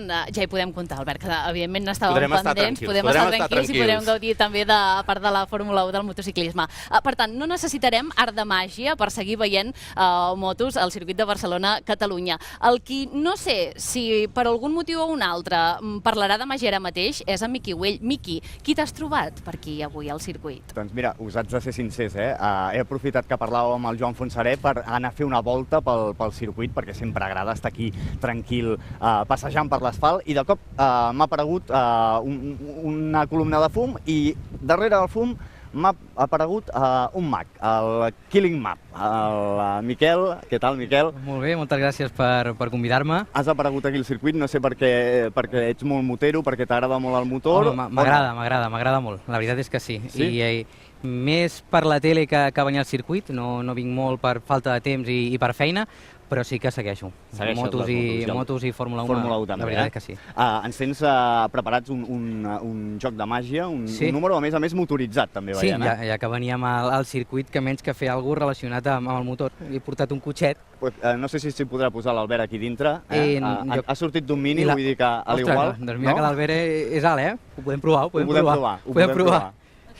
ja hi podem comptar, Albert, que evidentment n'estàvem Podrem estar pendents, tranquils, podem estar tranquils i podem gaudir també de part de la Fórmula 1 del motociclisme. Per tant, no necessitarem art de màgia per seguir veient motos al circuit de Barcelona-Catalunya. El qui no sé si per algun motiu o un altre parlarà de màgia ara mateix és en Miqui Güell. Miqui, qui t'has trobat per aquí avui al circuit? Doncs mira, us haig de ser sincers, he aprofitat que parlàvem amb el Joan Fonseré per anar a fer una volta pel circuit, perquè sempre agrada estar aquí tranquil, passejant per l'asfalt, i de cop m'ha aparegut una columna de fum i darrere del fum m'ha aparegut un mag, el Killing Map. El Miquel, què tal, Miquel? Molt bé, moltes gràcies per convidar-me. Has aparegut aquí al circuit, no sé perquè ets molt motero, perquè t'agrada molt el motor. M'agrada molt, la veritat és que sí. I més per la tele que venir al circuit, no vinc molt per falta de temps i per feina, però sí que segueixo. Motos i Fórmula 1, la veritat que sí. Ens tens preparats un joc de màgia, un número, a més motoritzat, també veiem. Sí, ja que veníem al circuit, que menys que fer alguna cosa relacionat amb el motor. He portat un cotxet. No sé si s'hi podrà posar l'Albert aquí dintre. Ha sortit d'un Mini, vull dir que a l'igual... Doncs mira que l'Albert és alt, ho podem provar. Ho podem provar.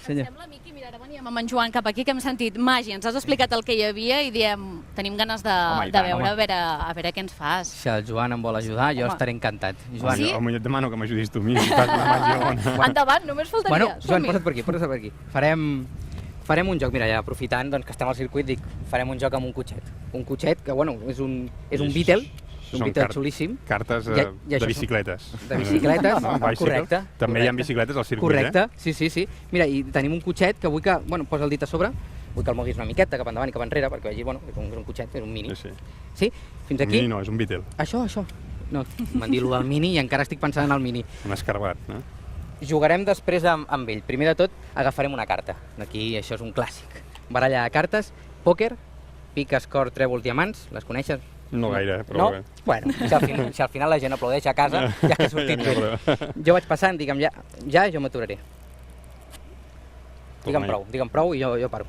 Em sembla, Miqui, mira, ara veníem amb en Joan cap aquí, que hem sentit màgia, ens has explicat el que hi havia i diem, tenim ganes de veure, a veure què ens fas. Si el Joan em vol ajudar, jo estaré encantat. Joan, jo et demano que m'ajudis tu a mi. Endavant, només faltaria. Joan, posa't per aquí. Farem un joc, mira, ja aprofitant que estem al circuit, dic, farem un joc amb un cotxet. Un cotxet que, bueno, és un Beetle, un Beetle xulíssim. Cartes de bicicletes. De bicicletes, correcte. També hi ha bicicletes al circuit, correcte, sí. Mira, i tenim un cotxet que vull que, bueno, posa el dit a sobre, vull que el moguis una miqueta cap endavant i cap enrere, perquè vegi, bueno, és un cotxet, és un Mini. Sí? Fins aquí? Un Mini no, és un Beetle. Això. No, m'han dit el Mini i encara estic pensant en el Mini. Un escarbat, no? Jugarem després amb ell. Primer de tot, agafarem una carta. Aquí, això és un clàssic. Baralla de cartes, pòquer, piques, cor, trèvols, diamants. Les coneixes? No gaire, però bé. Bueno, si al final la gent aplaudeix a casa, ja que ha sortit bé. Jo vaig passant, digue'm ja, jo m'aturaré. Digue'm prou i jo paro.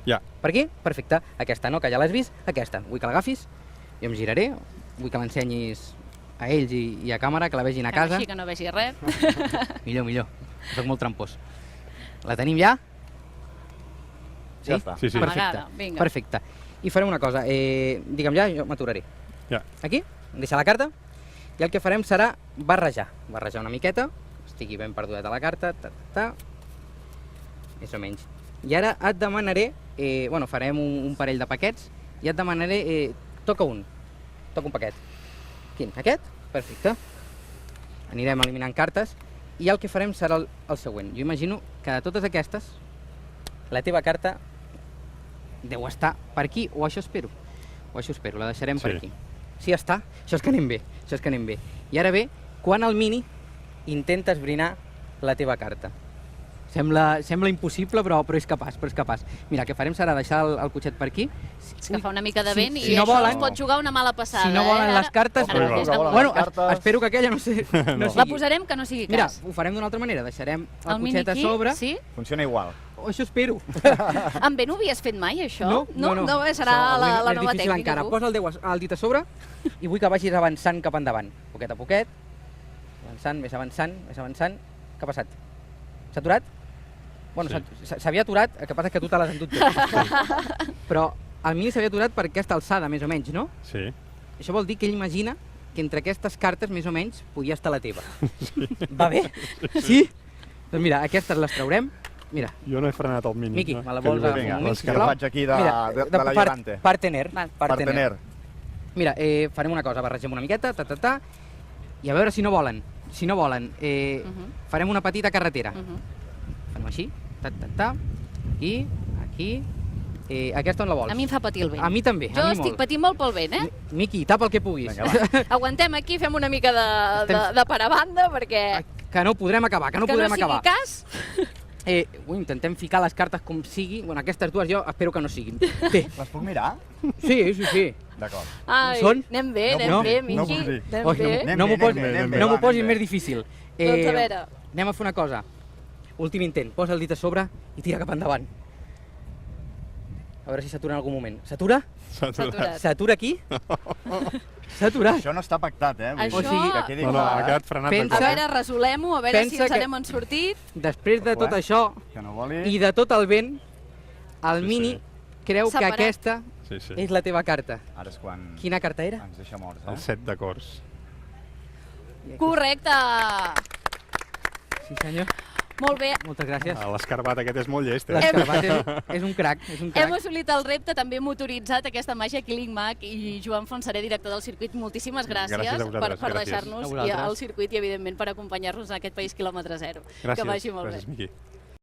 Ja. Per aquí? Perfecte. Aquesta no, que ja l'has vist. Aquesta. Vull que l'agafis, jo em giraré, vull que l'ensenyis a ells i a càmera, que la vegin a casa. Així que no vegi res. Millor. Soc molt trampós. La tenim ja? Ja està. Sí. Perfecte. I farem una cosa, digue'm ja, jo m'aturaré. Ja. Aquí, deixar la carta, i el que farem serà barrejar una miqueta, estigui ben perdudeta la carta, més o menys. I ara et demanaré, farem un parell de paquets, i et demanaré, toca un paquet. Quin? Aquest? Perfecte. Anirem eliminant cartes, i el que farem serà el següent. Jo imagino que de totes aquestes, la teva carta deu estar per aquí, o això espero, la deixarem per aquí. Sí, està? Això és que anem bé. I ara ve, quan el Mini intenta esbrinar la teva carta. Sembla impossible, però és capaç. Mira, el que farem serà deixar el cotxet per aquí. És que fa una mica de vent i això es pot jugar una mala passada. Si no volen les cartes... Bueno, espero que aquella no sigui... La posarem que no sigui cas. Mira, ho farem d'una altra manera. Deixarem el cotxet a sobre. Funciona igual. Això espero. Amb bé no ho havies fet mai, això? No, serà la nova tècnica. Encara. Posa el dit a sobre i vull que vagis avançant cap endavant. Poquet a poquet. Avançant, més avançant. Què ha passat? S'ha aturat? Bueno, s'havia aturat, el que passa és que tu te l'has endut tot. Però el Mini s'havia aturat per aquesta alçada, més o menys, no? Sí. Això vol dir que ell imagina que entre aquestes cartes, més o menys, podia estar la teva. Va bé? Sí? Doncs mira, aquestes les traurem. Mira. Jo no he frenat el Mini. Miqui, me la vols un moment, sisplau? Que faig aquí de la Levante. Partener. Mira, farem una cosa, barregem una miqueta, i a veure si no volen. Farem una petita carretera. Farem així, aquí, aquesta on la vols? A mi em fa patir el vent. A mi també, Jo estic patint molt pel vent, Miqui, tapa el que puguis. Aguantem aquí, fem una mica de parabanda, perquè... Que no podrem acabar, Que no sigui cas. Intentem ficar les cartes com sigui. Bueno, aquestes dues jo espero que no siguin. Bé. Les puc mirar? Sí. D'acord. Anem bé, Miqui. No m'ho posis més difícil. Doncs a veure. Anem a fer una cosa. Últim intent, posa el dit a sobre i tira cap endavant. A veure si s'atura en algun moment. S'atura? S'aturat. S'atura aquí? S'ha aturat. Això no està pactat, eh? Això- O sigui, que quedi No, clar, ha quedat frenat. Pensa- A veure, resolem-ho, a veure si Pensa ens que- n'hem sortit. Després de tot Ojo, això que no voli... i de tot el vent, el Sí, Mini sí. creu que Separat. aquesta Sí, sí. és la teva carta. Ara és quan Quina carta era? ens deixa morts, El eh? 7 de cors. Correcte. Sí, senyor. Molt bé. Moltes gràcies. L'escarbat aquest és molt llest, L'escarbat és un crac, és un Hem crac. assolit el repte, també motoritzat aquesta màgia Killing Mac i Joan Fonsaré, director del circuit. Moltíssimes gràcies, Gràcies a vosaltres, per gràcies. deixar-nos A vosaltres. al circuit i, evidentment, per acompanyar-nos en aquest país quilòmetre zero. Gràcies, Que vagi molt gràcies, bé. Miqui.